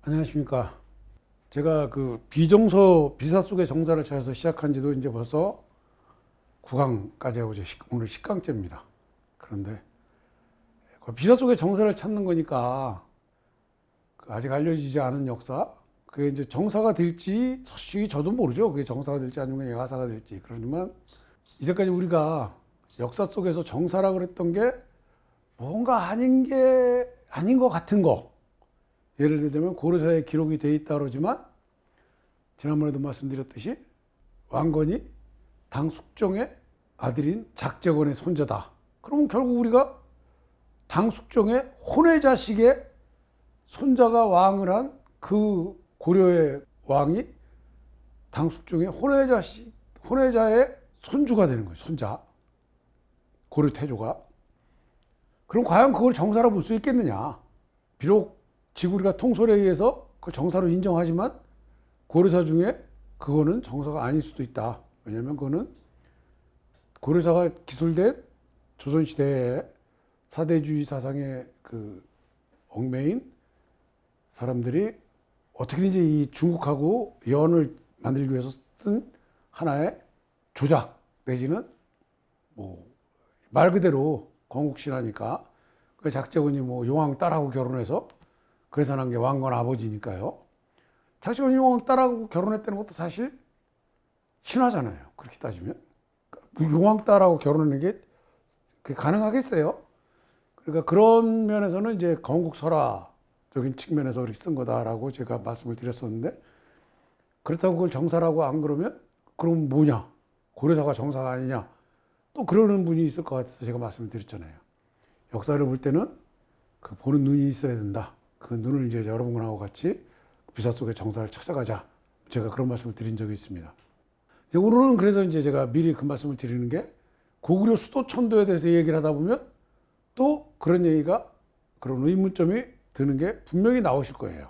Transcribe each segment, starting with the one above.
안녕하십니까. 제가 그 비정서 비사 속의 정사를 찾아서 시작한 지도 이제 벌써 9강까지 하고 오늘 10강째입니다. 그런데 그 비사 속의 정사를 찾는 거니까 그 아직 알려지지 않은 역사, 그게 이제 정사가 될지 솔직히 저도 모르죠. 그게 정사가 될지 아니면 야사가 될지. 그러지만 이제까지 우리가 역사 속에서 정사라 그랬던 게 뭔가 아닌 것 같은 거. 예를 들면 고려사에 기록이 돼 있다 그러지만 지난번에도 말씀드렸듯이 왕건이 당숙종의 아들인 작재건의 손자다. 그러면 결국 우리가 당숙종의 혼외자식의 손자가 왕을 한 그 고려의 왕이 당숙종의 혼외자의 손주가 되는 거예요. 손자. 고려 태조가. 그럼 과연 그걸 정사로 볼 수 있겠느냐. 비록 지구리가 통솔에 의해서 그걸 정사로 인정하지만 고려사 중에 그거는 정사가 아닐 수도 있다. 왜냐하면 그거는 고려사가 기술된 조선시대의 사대주의 사상의 그 얽매인 사람들이 어떻게든지 이 중국하고 연을 만들기 위해서 쓴 하나의 조작 내지는 뭐 말 그대로 건국신하니까 그 작재건이 뭐 용왕 딸하고 결혼해서 그래서 난 게 왕건 아버지니까요. 작재건이 용왕 딸하고 결혼했다는 것도 사실 신화잖아요. 그렇게 따지면 용왕 딸하고 결혼하는 게 그게 가능하겠어요? 그러니까 그런 면에서는 이제 건국설화적인 측면에서 그렇게 쓴 거다라고 제가 말씀을 드렸었는데, 그렇다고 그걸 정사라고 안 그러면 그럼 뭐냐? 고려사가 정사가 아니냐? 또 그러는 분이 있을 것 같아서 제가 말씀을 드렸잖아요. 역사를 볼 때는 그 보는 눈이 있어야 된다. 그 눈을 이제 여러분하고 같이 비사 속의 정사를 찾아가자. 제가 그런 말씀을 드린 적이 있습니다. 오늘은 그래서 이제 제가 미리 그 말씀을 드리는 게 고구려 수도 천도에 대해서 얘기를 하다 보면 또 그런 얘기가, 그런 의문점이 드는 게 분명히 나오실 거예요.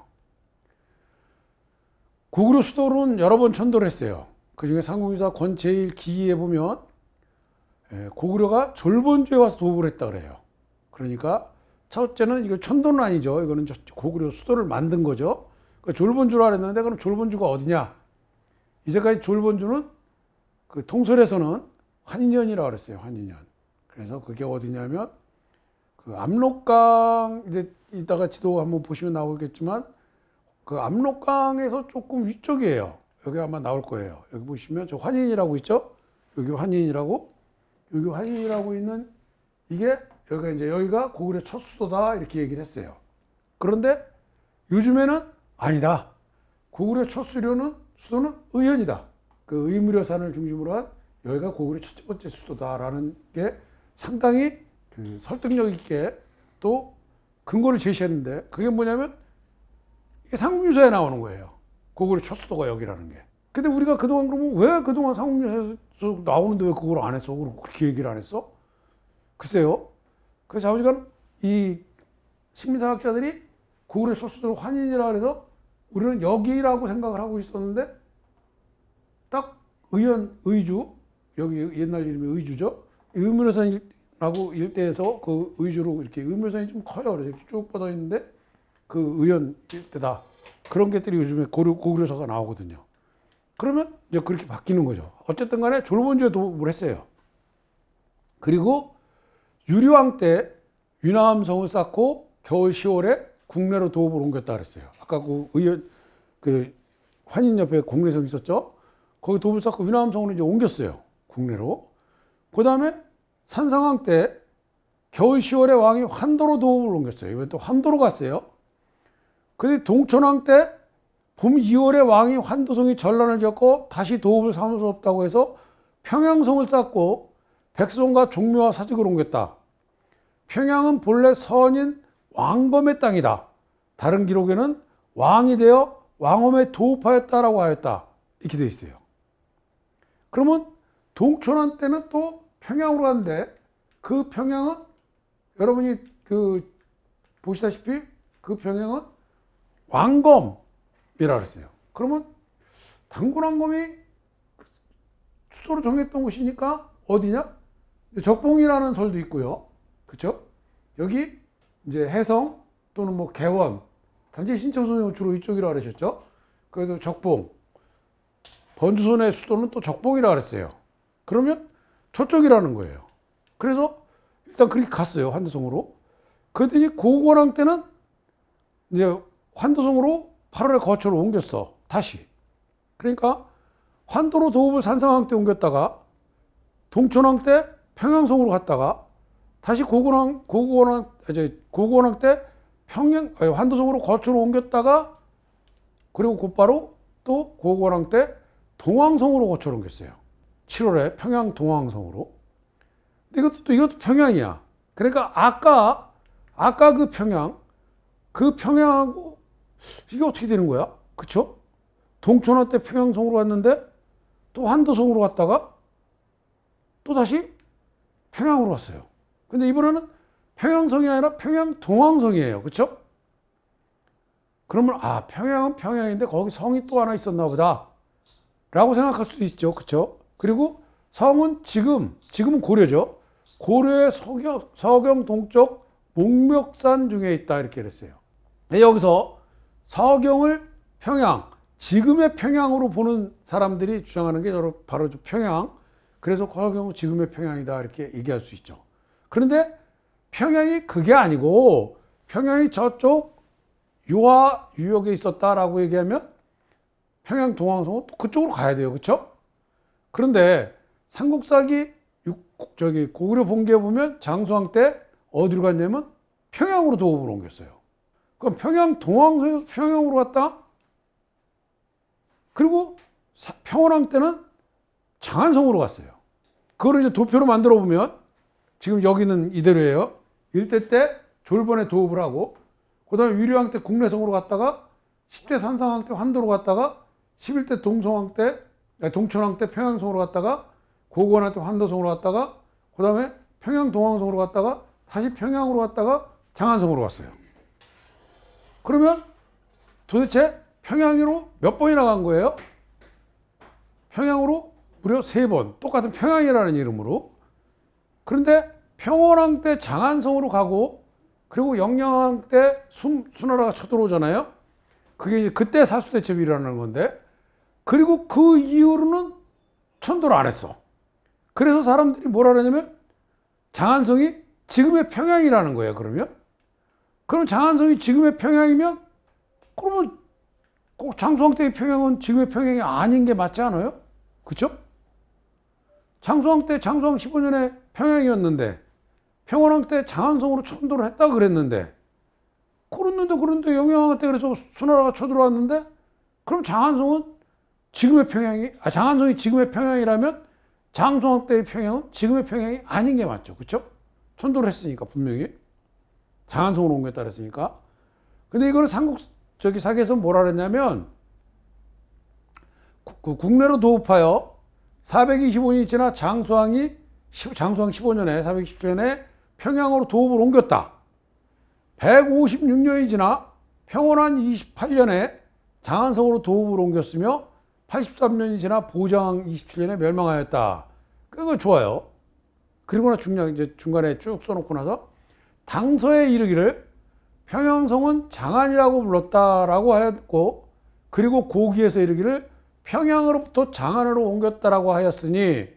고구려 수도는 여러 번 천도를 했어요. 그 중에 상국유사 권제1 기기에 보면 고구려가 졸본주에 와서 도읍을 했다 그래요. 그러니까 첫째는 이거 천도는 아니죠. 이거는 고구려 수도를 만든 거죠. 그러니까 졸본주라 그랬는데 그럼 졸본주가 어디냐? 이제까지 졸본주는 그 통솔에서는 환인연이라고 그랬어요. 환인연. 그래서 그게 어디냐면 그 압록강, 이제 이따가 지도 한번 보시면 나오겠지만 그 압록강에서 조금 위쪽이에요. 여기 아마 나올 거예요. 여기 보시면 저 환인이라고 있죠? 여기 환인이라고, 여기 환인이라고 있는 이게 여기가 고구려 첫 수도다 이렇게 얘기를 했어요. 그런데 요즘에는 아니다. 고구려 첫 수도는 의현이다. 그 의무려산을 중심으로 한 여기가 고구려 첫 번째 수도다라는 게 상당히 그 설득력 있게 또 근거를 제시했는데, 그게 뭐냐면 이게 삼국유사에 나오는 거예요. 고구려 첫 수도가 여기라는 게. 근데 우리가 그동안 그러면 왜 그동안 삼국유사에서 나오는데 왜 그걸 안 했어? 그렇게 얘기를 안 했어? 글쎄요. 그래서 좌우지간 이 식민사학자들이 고구려 첫 수도를 환인이라 해서 우리는 여기라고 생각을 하고 있었는데 딱 의주, 여기 옛날 이름이 의주죠. 의무려산이라고 일대에서 그 의주로 이렇게 의무려산이 좀 커요. 그래서 이렇게 쭉 뻗어 있는데 그 의현 일대다. 그런 것들이 요즘에 고구려서가 나오거든요. 그러면 이제 그렇게 바뀌는 거죠. 어쨌든 간에 졸본주에 도읍을 했어요. 그리고 유리왕 때 유남성을 쌓고 겨울 10월에 국내로 도읍을 옮겼다 그랬어요. 아까 그 환인 옆에 국내성 있었죠? 거기 도읍을 쌓고 유남성으로 이제 옮겼어요. 국내로. 그 다음에 산상왕 때 겨울 10월에 왕이 환도로 도읍을 옮겼어요. 이번에 또 환도로 갔어요. 근데 동천왕 때 봄 2월에 왕이 환도성이 전란을 겪고 다시 도읍을 삼을 수 없다고 해서 평양성을 쌓고 백성과 종묘와 사직을 옮겼다. 평양은 본래 선인 왕검의 땅이다. 다른 기록에는 왕이 되어 왕엄에 도읍하였다라고 하였다. 이렇게 되어 있어요. 그러면 동천왕 때는 또 평양으로 갔는데 그 평양은 여러분이 그 보시다시피 그 평양은 왕검이라고 했어요. 그러면 당군왕검이 수도로 정했던 곳이니까 어디냐? 적봉이라는 설도 있고요. 그렇죠? 여기 이제 해성 또는 뭐 개원 단지 신청선이 주로 이쪽이라 그러셨죠. 그래도 적봉, 번주선의 수도는 또 적봉이라 그랬어요. 그러면 저쪽이라는 거예요. 그래서 일단 그렇게 갔어요. 환도성으로. 그랬더니 고고랑 때는 이제 환도성으로 8월에 거처로 옮겼어. 다시. 그러니까 환도로 도읍을 산상항 때 옮겼다가 동천항 때 평양성으로 갔다가 다시 고고랑 때 환도성으로 거처로 옮겼다가 그리고 곧바로 또 고고랑 때 동황성으로 거처로 옮겼어요. 7월에 평양 동황성으로. 근데 이것도 평양이야. 그러니까 아까 그 평양하고 이게 어떻게 되는 거야? 그쵸? 동천화 때 평양성으로 갔는데 또 환도성으로 갔다가 또 다시 평양으로 갔어요. 근데 이번에는 평양성이 아니라 평양 동황성이에요. 그쵸? 그러면 평양은 평양인데 거기 성이 또 하나 있었나 보다 라고 생각할 수도 있죠. 그쵸? 그리고 성은 지금은 고려죠. 고려의 서경 동쪽 목멱산 중에 있다 이렇게 그랬어요. 여기서 서경을 지금의 평양으로 보는 사람들이 주장하는 게 바로 평양. 그래서 서경은 지금의 평양이다 이렇게 얘기할 수 있죠. 그런데 평양이 그게 아니고 평양이 저쪽 유화 유역에 있었다라고 얘기하면 평양 동황성은 또 그쪽으로 가야 돼요. 그렇죠? 그런데 삼국사기 고구려 본기에 보면 장수왕 때 어디로 갔냐면 평양으로 도읍을 옮겼어요. 그럼 평양 동황성에서 평양으로 갔다 그리고 평원왕 때는 장안성으로 갔어요. 그걸 이제 도표로 만들어 보면 지금 여기는 이대로예요. 1대 때 졸번에 도읍을 하고 그 다음에 위류왕 때 국내성으로 갔다가 10대 산상왕 때 환도로 갔다가 11대 동천왕 때 평양성으로 갔다가 고구원왕 때 환도성으로 갔다가 그 다음에 평양 동황성으로 갔다가 다시 평양으로 갔다가 장안성으로 갔어요. 그러면 도대체 평양으로 몇 번이나 간 거예요? 평양으로 무려 3번. 똑같은 평양이라는 이름으로. 그런데 평원왕 때 장안성으로 가고 그리고 영양왕 때 수나라가 쳐들어오잖아요. 그게 이제 그때 사수대첩이 일어나는 건데 그리고 그 이후로는 천도를 안 했어. 그래서 사람들이 뭐라 그러냐면 장안성이 지금의 평양이라는 거예요. 그럼 장안성이 지금의 평양이면 그러면 꼭 장수왕 때의 평양은 지금의 평양이 아닌 게 맞지 않아요? 그쵸? 장수왕 15년에 평양이었는데 평원왕 때 장안성으로 천도를 했다고 그랬는데 그런데 영양왕 때 그래서 수나라가 쳐들어왔는데 그럼 장안성이 지금의 평양이라면 장수왕 때의 평양은 지금의 평양이 아닌 게 맞죠. 그쵸? 천도를 했으니까 분명히 장안성으로 옮겼다 그랬으니까. 근데 이거를 사기에서 뭐라 그랬냐면 국내로 도읍하여 425년이 지나 장수왕 15년에 427년에 평양으로 도읍을 옮겼다. 156년이 지나 평원왕 28년에 장안성으로 도읍을 옮겼으며 83년이 지나 보장왕 27년에 멸망하였다. 그거 좋아요. 그리고나 중간에 쭉 써놓고 나서 당서에 이르기를 평양성은 장안이라고 불렀다라고 하였고 그리고 고기에서 이르기를 평양으로부터 장안으로 옮겼다라고 하였으니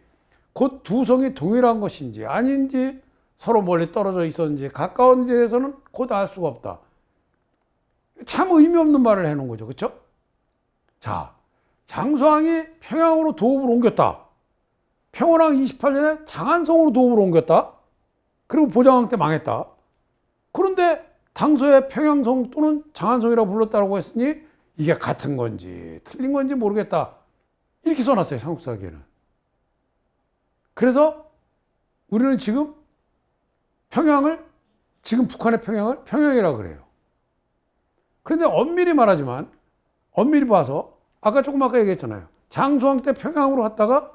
곧 두 성이 동일한 것인지 아닌지 서로 멀리 떨어져 있었는지 가까운 데에서는 곧 알 수가 없다. 참 의미 없는 말을 해놓은 거죠. 그렇죠? 자, 장수왕이 평양으로 도읍을 옮겼다. 평원왕 28년에 장안성으로 도읍을 옮겼다. 그리고 보장왕 때 망했다. 그런데 당서에 평양성 또는 장안성이라고 불렀다고 했으니 이게 같은 건지 틀린 건지 모르겠다. 이렇게 써놨어요. 삼국사기에는. 그래서 우리는 지금 북한의 평양을 평양이라고 그래요. 그런데 엄밀히 봐서 아까 얘기했잖아요. 장수왕 때 평양으로 갔다가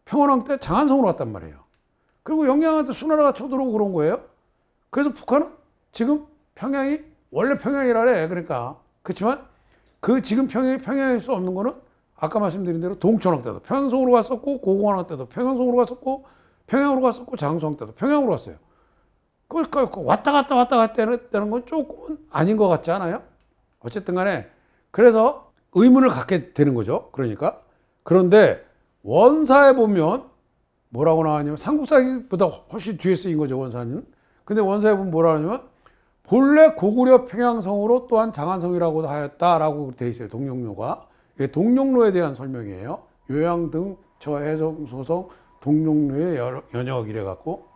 평원왕 때 장안성으로 갔단 말이에요. 그리고 영양한테 수나라가 쳐들어오고 그런 거예요. 그래서 북한은 지금 평양이 원래 평양이라래. 그러니까 그렇지만 그 지금 평양일 수 없는 거는 아까 말씀드린 대로 동천왕 때도 평양성으로 갔었고 고공왕 때도 평양성으로 갔었고 평양으로 갔었고 장수왕 때도 평양으로 갔어요. 왔다 갔다 했다는 건 조금은 아닌 것 같지 않아요? 어쨌든 간에 그래서 의문을 갖게 되는 거죠. 그러니까. 그런데 원사에 보면 뭐라고 나왔냐면 삼국사기보다 훨씬 뒤에 쓰인 거죠, 원사는. 근데 원사에 보면 뭐라 하냐면 본래 고구려 평양성으로 또한 장안성이라고도 하였다라고 돼 있어요. 동룡로가. 이게 동룡로에 대한 설명이에요. 요양 등 저 해성 소성 동룡로의 연역 이래 갖고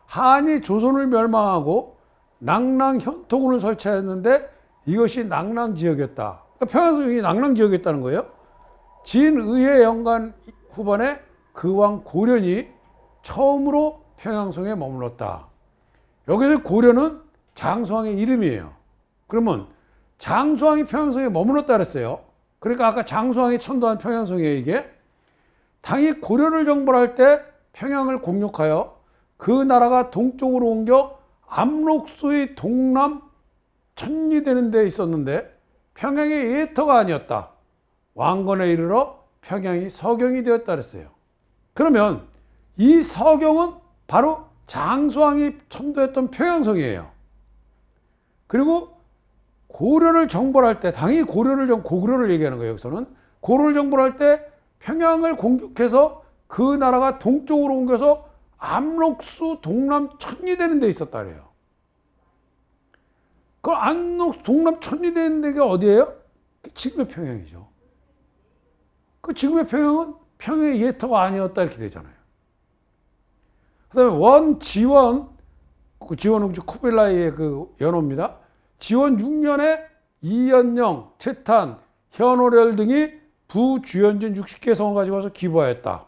한이 조선을 멸망하고 낙랑 현토군을 설치했는데 이것이 낙랑 지역이었다. 그러니까 평양성이 낙랑 지역이었다는 거예요. 진의회 영간 후반에 그 왕 고련이 처음으로 평양성에 머물렀다. 여기서 고련은 장수왕의 이름이에요. 그러면 장수왕이 평양성에 머물렀다 그랬어요. 그러니까 아까 장수왕이 천도한 평양성이에요, 이게. 당이 고려를 정벌할 때 평양을 공격하여 그 나라가 동쪽으로 옮겨 압록수의 동남 천리되는 데 있었는데 평양의 예터가 아니었다. 왕건에 이르러 평양이 서경이 되었다 그랬어요. 그러면 이 서경은 바로 장수왕이 천도했던 평양성이에요. 그리고 고려를 정벌할 때, 당연히 고구려를 얘기하는 거예요, 여기서는. 고려를 정벌할 때 평양을 공격해서 그 나라가 동쪽으로 옮겨서 압록수 동남 천리되는 데 있었다 그래요. 그 압록수 동남 천리되는 데가 어디예요? 지금의 평양이죠. 그 지금의 평양은 평양의 예터가 아니었다 이렇게 되잖아요. 그 다음에 원지원, 그 지원은 쿠빌라이의 그 연호입니다. 지원 6년에 이연영, 채탄, 현오렬 등이 부주연진 60개 성을 가지고 와서 기부하였다.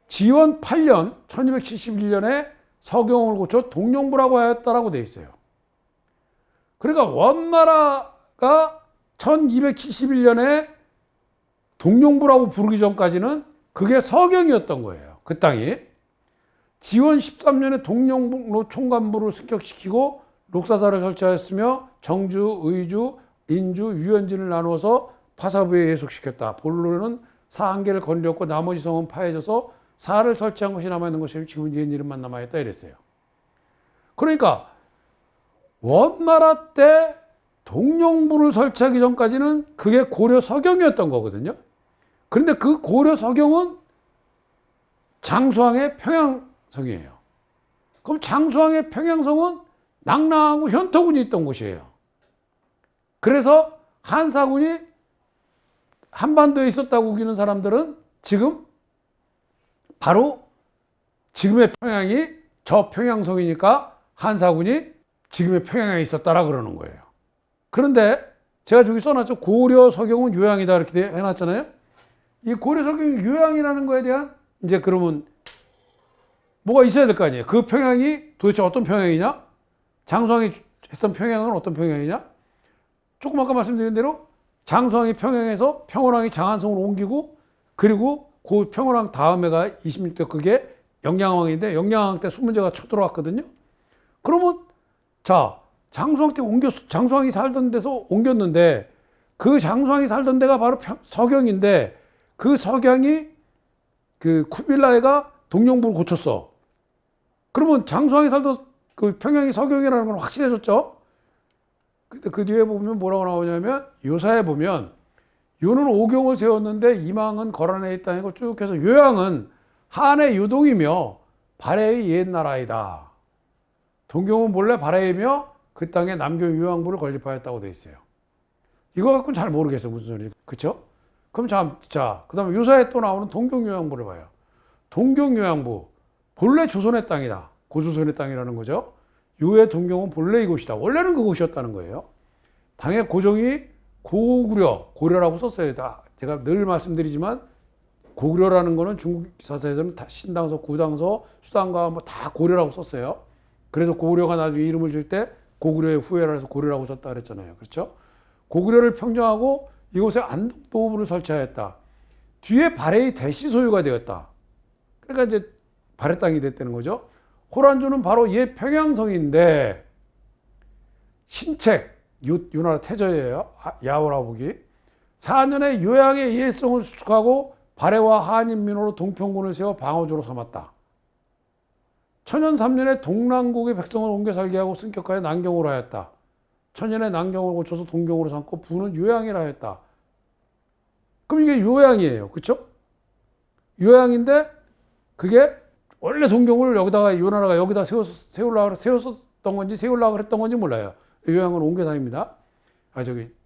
지원 8년, 1271년에 서경을 고쳐 동룡부라고 하였다라고 되어 있어요. 그러니까 원나라가 1271년에 동룡부라고 부르기 전까지는 그게 서경이었던 거예요. 그 땅이. 지원 13년에 동룡로 총관부를 승격시키고 녹사사를 설치하였으며 정주, 의주, 인주, 유연진을 나누어서 파사부에 예속시켰다. 본로는 사 한 개를 건드렸고 나머지 성은 파해져서 사를 설치한 것이 남아있는 것이 지금 옛 이름만 남아있다 이랬어요. 그러니까 원나라 때 동룡부를 설치하기 전까지는 그게 고려 서경이었던 거거든요. 그런데 그 고려 서경은 장수왕의 평양성이에요. 그럼 장수왕의 평양성은 낙랑하고 현토군이 있던 곳이에요. 그래서 한사군이 한반도에 있었다고 우기는 사람들은 지금 바로 지금의 평양이 저 평양성이니까 한사군이 지금의 평양에 있었다라 그러는 거예요. 그런데 제가 저기 써놨죠. 고려 서경은 요양이다 이렇게 해놨잖아요. 이 고려 서경이 요양이라는 거에 대한 이제 그러면 뭐가 있어야 될 거 아니에요. 그 평양이 도대체 어떤 평양이냐? 장수왕이 했던 평양은 어떤 평양이냐? 조금 아까 말씀드린 대로 장수왕이 평양에서 평원왕이 장안성으로 옮기고 그리고 그 평원왕 다음에가 26대 그게 영양왕인데 영양왕 때 수문제가 쳐들어왔거든요. 그러면 자 장수왕 때 장수왕이 살던 데서 옮겼는데 그 장수왕이 살던 데가 바로 서경인데 그 서경이 그 쿠빌라이가 동룡부를 고쳤어. 그러면 장수왕이 살던 그 평양이 서경이라는 건 확실해졌죠. 근데 그 뒤에 보면 뭐라고 나오냐면 요사에 보면 요는 오경을 세웠는데 이망은 거란에 있다는 거 쭉 해서 요양은 한의 요동이며 발해의 옛나라이다. 동경은 본래 발해이며 그 땅에 남경 요양부를 건립하였다고 되어 있어요. 이거 갖고는 잘 모르겠어요. 무슨 소리지. 그쵸? 그럼 자, 그 다음에 요사에 또 나오는 동경 요양부를 봐요. 동경 요양부. 본래 조선의 땅이다. 고조선의 땅이라는 거죠. 요의 동경은 본래 이곳이다. 원래는 그곳이었다는 거예요. 당의 고종이 고구려라고 썼어요. 제가 늘 말씀드리지만 고구려라는 거는 중국 사서에서는 다 신당서, 구당서, 수당가 뭐 다 고려라고 썼어요. 그래서 고구려가 나중에 이름을 줄 때 고구려의 후예라 해서 고려라고 썼다 그랬잖아요. 그렇죠? 고구려를 평정하고 이곳에 안동도읍을 설치하였다. 뒤에 발해의 대시 소유가 되었다. 그러니까 이제 발해 땅이 됐다는 거죠. 호란주는 바로 옛 평양성인데 신책 요나라 태저예요. 야오라복이 4년에 요양의 예성을 수축하고 발해와 한인민호로 동평군을 세워 방어주로 삼았다. 천연 3년에 동남국의 백성을 옮겨 살게 하고 승격하여 난경으로 하였다. 천년의 난경을 고쳐서 동경으로 삼고 부는 요양이라 했다. 그럼 이게 요양이에요. 그렇죠? 요양인데 그게 원래 동경을 여기다가 요나라가 여기다 세웠었던 건지 세우려고 그랬던 건지 몰라요. 요양은 옮겨 다닙니다.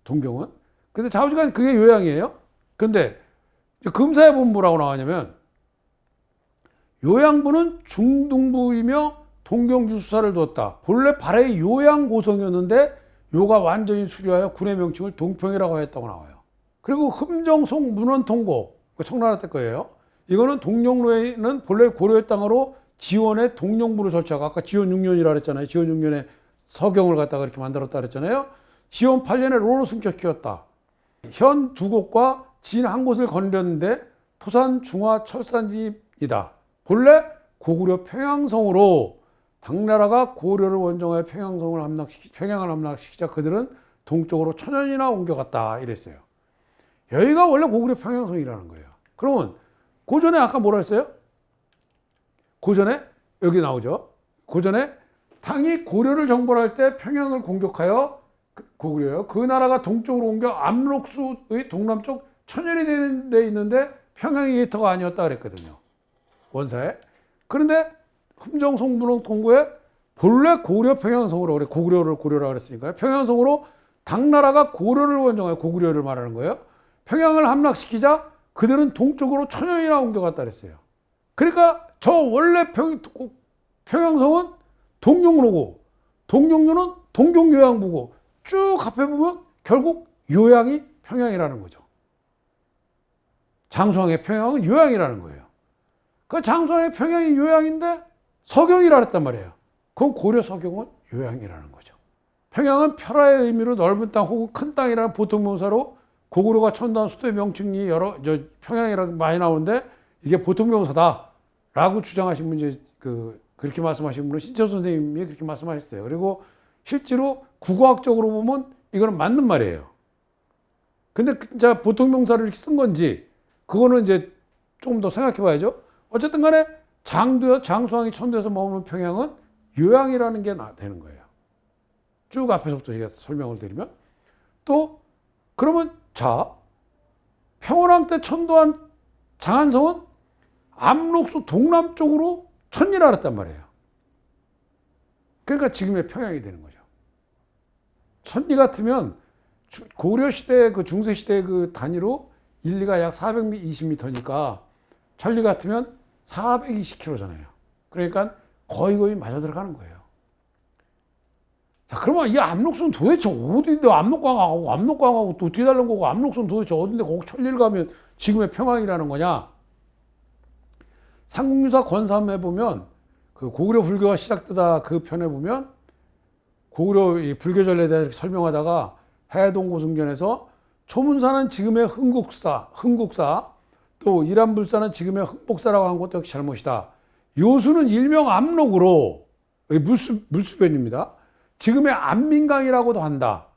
동경은. 근데 좌우지간 그게 요양이에요. 근데 금사에 보면 뭐라고 나왔냐면 요양부는 중등부이며 동경주수사를 두었다. 본래 발해의 요양고성이었는데 요가 완전히 수리하여 군의 명칭을 동평이라고 했다고 나와요. 그리고 흠정송 문헌통고, 청나라 때 거예요. 이거는 동령로에는 본래 고려의 땅으로 지원에 동령부를 설치하고, 아까 지원 6년이라 그랬잖아요. 지원 6년에 서경을 갖다가 이렇게 만들었다 그랬잖아요. 지원 8년에 로로 승격키웠다. 현 두 곳과 진 한 곳을 건드렸는데 토산 중화 철산지이다. 본래 고구려 평양성으로 당나라가 고려를 원정하여 평양을 함락시키자 그들은 동쪽으로 천연이나 옮겨갔다 이랬어요. 여기가 원래 고구려 평양성이라는 거예요. 그러면 고전에 아까 뭐라 했어요? 고전에 여기 나오죠. 고전에 당이 고려를 정벌할 때 평양을 공격하여 고구려요. 그 나라가 동쪽으로 옮겨 압록수의 동남쪽 천연이 되는 데 있는데 평양이 예터가 아니었다 그랬거든요. 원사에. 그런데 흠정송문헌 통고에 본래 고려 평양성으로 그래. 고구려라 그랬으니까요. 평양성으로 당나라가 고려를 원정하여 고구려를 말하는 거예요. 평양을 함락시키자 그들은 동쪽으로 천연이나 옮겨갔다 그랬어요. 그러니까 저 원래 평양성은 동령로고 동령로는 동경요양부고 쭉 앞에 보면 결국 요양이 평양이라는 거죠. 장수왕의 평양은 요양이라는 거예요. 그 장수왕의 평양이 요양인데 서경이라 그랬단 말이에요. 그건 고려 서경은 요양이라는 거죠. 평양은 편화의 의미로 넓은 땅 혹은 큰 땅이라는 보통 명사로 고구려가 천도한 수도의 명칭이 평양이라고 많이 나오는데 이게 보통 명사다라고 주장하신 분 그렇게 말씀하신 분은 신철 선생님이 그렇게 말씀하셨어요. 그리고 실제로 국어학적으로 보면 이거는 맞는 말이에요. 근데 진짜 보통 명사를 이렇게 쓴 건지 그거는 이제 조금 더 생각해 봐야죠. 어쨌든 간에 장수왕이 천도에서 머무는 평양은 요양이라는 게 되는 거예요. 쭉 앞에서부터 제가 설명을 드리면 또 그러면 자 평원왕 때 천도한 장안성은 압록수 동남쪽으로 천리라 그랬단 말이에요. 그러니까 지금의 평양이 되는 거죠. 천리 같으면 고려시대 중세시대 단위로 일리가 약 420m니까 천리 같으면 420km잖아요. 그러니까 거의 맞아 들어가는 거예요. 자, 그러면 이 압록수는 도대체 어디인데 압록강하고 또 어떻게 다른 거고 압록수는 도대체 어딘데 거기 천리를 가면 지금의 평양이라는 거냐? 삼국유사 권삼에 보면 그 고구려 불교가 시작되다 그 편에 보면 고구려 이 불교 전례에 대해서 설명하다가 해동고승전에서 초문사는 지금의 흥국사 또 이란불사는 지금의 흥복사라고 한 것도 역시 잘못이다. 요수는 일명 압록으로 물수변입니다. 지금의 안민강이라고도 한다.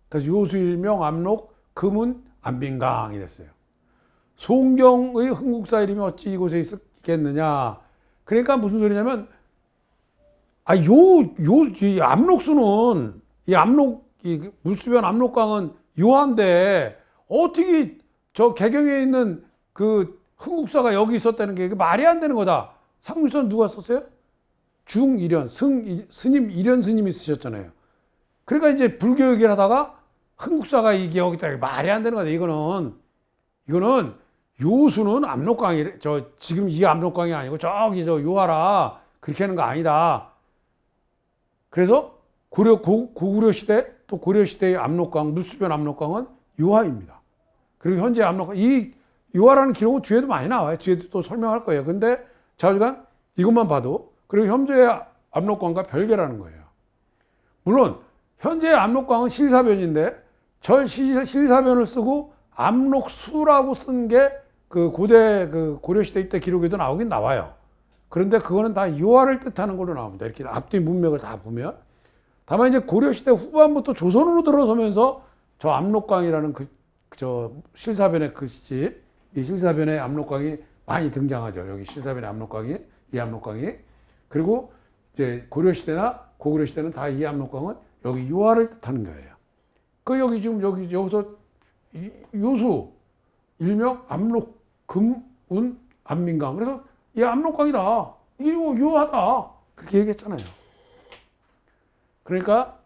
그래서 요수 일명 압록 금은 안민강 이랬어요. 송경의 흥국사 이름이 어찌 이곳에 있겠느냐. 그러니까 무슨 소리냐면 이 압록수는 이 물수변 압록강은 요한데 어떻게 저 개경에 있는 그 흥국사가 여기 있었다는 게 말이 안 되는 거다. 삼국유사는 누가 썼어요? 중일현 스님 일현 스님이 쓰셨잖아요. 그러니까 이제 불교 얘기를 하다가 흥국사가 이게 여기 있다 말이 안 되는 거다. 이거는 요수는 압록강이 지금 이 압록강이 아니고 저기 요하라 그렇게 하는 거 아니다. 그래서 고구려 시대 또 고려 시대의 압록강 물수변 압록강은 요하입니다. 그리고 현재 압록강 이 요하라는 기록은 뒤에도 많이 나와요. 뒤에도 또 설명할 거예요. 근데 자우지간 이것만 봐도 그리고 현재의 압록강과 별개라는 거예요. 물론 현재의 압록강은 실사변인데 저 실사변을 쓰고 압록수라고 쓴 게 그 고대 고려 시대 때 기록에도 나오긴 나와요. 그런데 그거는 다 요하를 뜻하는 걸로 나옵니다. 이렇게 앞뒤 문맥을 다 보면. 다만 이제 고려 시대 후반부터 조선으로 들어서면서 저 압록강이라는 저 실사변의 글씨, 이 실사변의 압록강이 많이 등장하죠. 여기 실사변의 압록강이, 이 압록강이. 그리고 이제 고려 시대나 고구려 시대는 다 이 압록강은 여기 요하를 뜻하는 거예요. 그 여기 지금 여기서 요수 일명 압록 금운 안민강. 그래서 얘 압록강이다. 이게 요하다. 그렇게 얘기했잖아요. 그러니까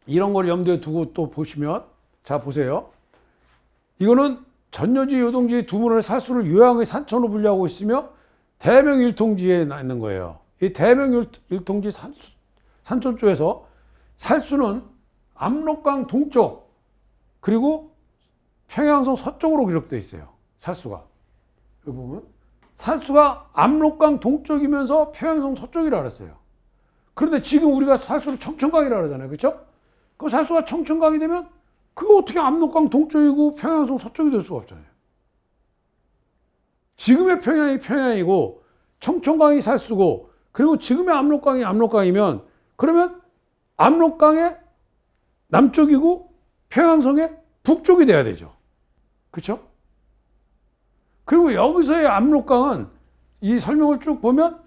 이런 걸 염두에 두고 또 보시면, 자 보세요. 이거는 전여지 요동지 두 문헌의 살수를 요양의 산천으로 분류하고 있으며 대명일통지에 있는 거예요. 이 대명일통지 산천 쪽에서 살수는 압록강 동쪽 그리고 평양성 서쪽으로 기록되어 있어요. 살수가. 여기 보면 살수가 압록강 동쪽이면서 평양성 서쪽이라고 그랬어요. 그런데 지금 우리가 살수를 청천강이라고 그러잖아요. 그렇죠? 그럼 살수가 청천강이 되면 그거 어떻게 압록강 동쪽이고 평양성 서쪽이 될 수가 없잖아요. 지금의 평양이 평양이고 청천강이 살수고 그리고 지금의 압록강이 압록강이면 그러면 압록강의 남쪽이고 평양성의 북쪽이 돼야 되죠. 그렇죠? 그리고 여기서의 압록강은 이 설명을 쭉 보면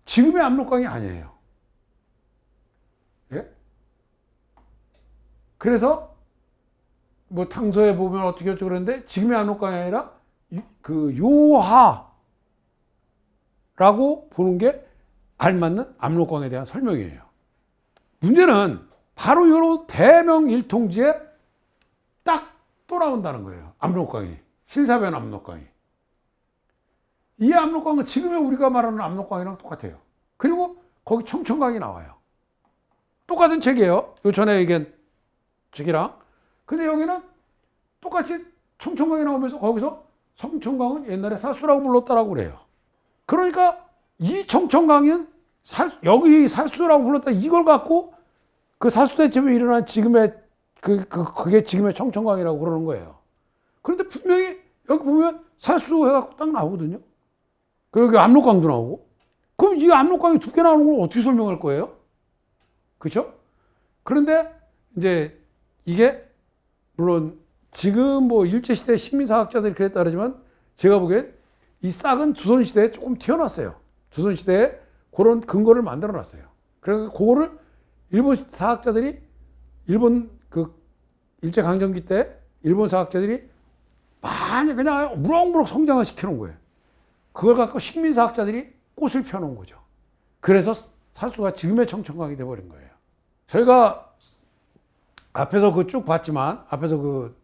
지금의 압록강이 아니에요. 예? 그래서 뭐 탕서에 보면 어떻게 어쩌고 그러는데 지금의 압록강이 아니라 그 요하라고 보는 게 알맞는 압록강에 대한 설명이에요. 문제는 바로 요 대명일통지에 딱 돌아온다는 거예요. 압록강이. 신사변 압록강이. 이 압록강은 지금의 우리가 말하는 압록강이랑 똑같아요. 그리고 거기 청천강이 나와요. 똑같은 책이에요. 요 전에 얘기한 책이랑. 근데 여기는 똑같이 청천강이 나오면서 거기서 청천강은 옛날에 살수라고 불렀다라고 그래요. 그러니까 이 청천강은 여기 살수라고 불렀다 이걸 갖고 그 살수대첩에 일어난 지금의 그게 지금의 청천강이라고 그러는 거예요. 그런데 분명히 여기 보면 살수 해갖고 딱 나오거든요. 그리고 여기 압록강도 나오고. 그럼 이 압록강이 두 개 나오는 걸 어떻게 설명할 거예요? 그렇죠? 그런데 이제 이게 물론 지금 뭐 일제시대 식민사학자들이 그랬다 그러지만 제가 보기엔 이 싹은 조선시대에 조금 튀어났어요. 조선시대에 그런 근거를 만들어 놨어요. 그래서 그거를 일본 사학자들이 일본 그 일제강점기 때 일본 사학자들이 많이 그냥 무럭무럭 성장을 시켜놓은 거예요. 그걸 갖고 식민사학자들이 꽃을 펴놓은 거죠. 그래서 살수가 지금의 청천강이 돼버린 거예요. 저희가 앞에서 그 쭉 봤지만 앞에서 그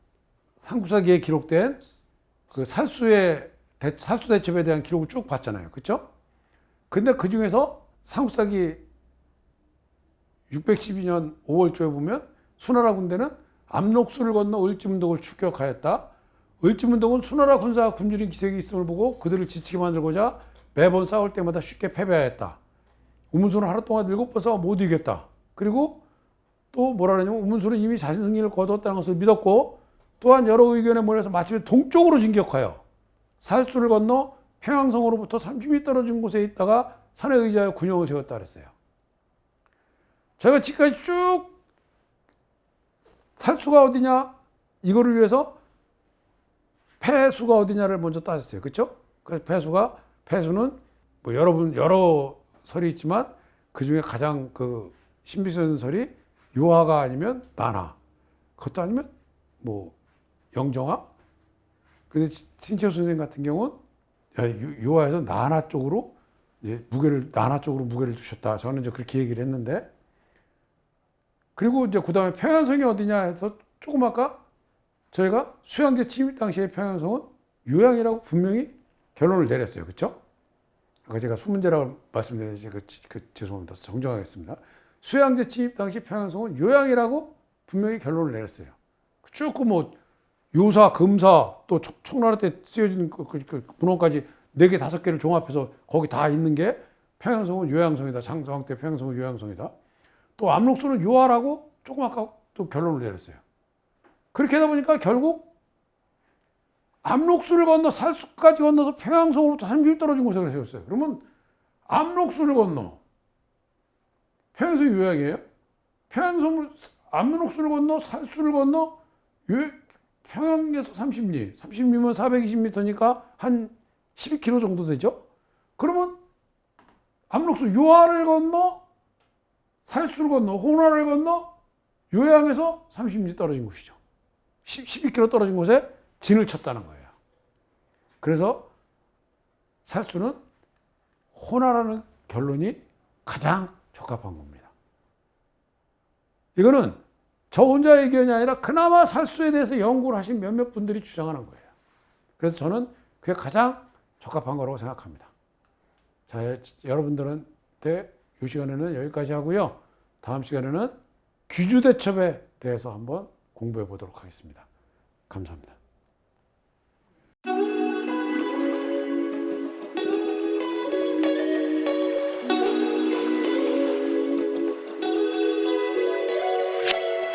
삼국사기에 기록된 그 살수대첩에 대한 기록을 쭉 봤잖아요. 그렇죠? 근데 그 중에서 삼국사기 612년 5월초에 보면 수나라 군대는 압록수를 건너 을지문덕을 출격하였다. 을지문덕은 수나라 군사가 굶주린 기색이 있음을 보고 그들을 지치게 만들고자 매번 싸울 때마다 쉽게 패배하였다. 우문소는 하루 동안 7번 싸워 못 이겼다. 그리고 또 뭐라 그러냐면 우문소는 이미 자신 승리를 거두었다는 것을 믿었고 또한 여러 의견에 몰려서 마침내 동쪽으로 진격하여 살수를 건너 평양성으로부터 30리 떨어진 곳에 있다가 산에 의지하여 군영을 세웠다 그랬어요. 제가 지금까지 쭉 살수가 어디냐 이거를 위해서 패수가 어디냐를 먼저 따졌어요. 그렇죠? 그래서 패수는 뭐 여러 설이 있지만 그 중에 가장 그 신비스러운 설이 요하가 아니면 나나, 그것도 아니면 뭐 영정아. 근데 신채호 선생님 같은 경우는 요하에서 나나 쪽으로 이제 나나 쪽으로 무게를 두셨다. 저는 이제 그렇게 얘기를 했는데, 그리고 이제 그 다음에 평양성이 어디냐 해서 조금 아까 저희가 수양제 침입 당시의 평양성은 요양이라고 분명히 결론을 내렸어요. 그렇죠? 아까 제가 수문제라고 말씀드렸는데 죄송합니다. 정정하겠습니다. 수양제 침입 당시 평양성은 요양이라고 분명히 결론을 내렸어요. 쭉 뭐 요사, 금사, 또 청나라 때 쓰여진 그 문헌까지 4개, 5개를 종합해서 거기 다 있는 게 평양성은 요양성이다. 장성왕 때 평양성은 요양성이다. 또 압록수는 요하라고 조금 아까 또 결론을 내렸어요. 그렇게 하다 보니까 결국 압록수를 건너 살수까지 건너서 평양성으로부터 30리 떨어진 곳에 세웠어요. 그러면 압록수를 건너 평양성이 요양이에요? 압록수를 건너 살수를 건너 평양에서 30리, 30리면 420m니까 한 12km 정도 되죠? 그러면 압록수 요하를 건너 살수를 건너, 호나를 건너 요양에서 30m 떨어진 곳이죠. 12km 떨어진 곳에 진을 쳤다는 거예요. 그래서 살수는 호나라는 결론이 가장 적합한 겁니다. 이거는 저 혼자 의견이 아니라 그나마 살수에 대해서 연구를 하신 몇몇 분들이 주장하는 거예요. 그래서 저는 그게 가장 적합한 거라고 생각합니다. 자, 여러분들한테 이 시간에는 여기까지 하고요. 다음 시간에는 귀주대첩에 대해서 한번 공부해 보도록 하겠습니다. 감사합니다.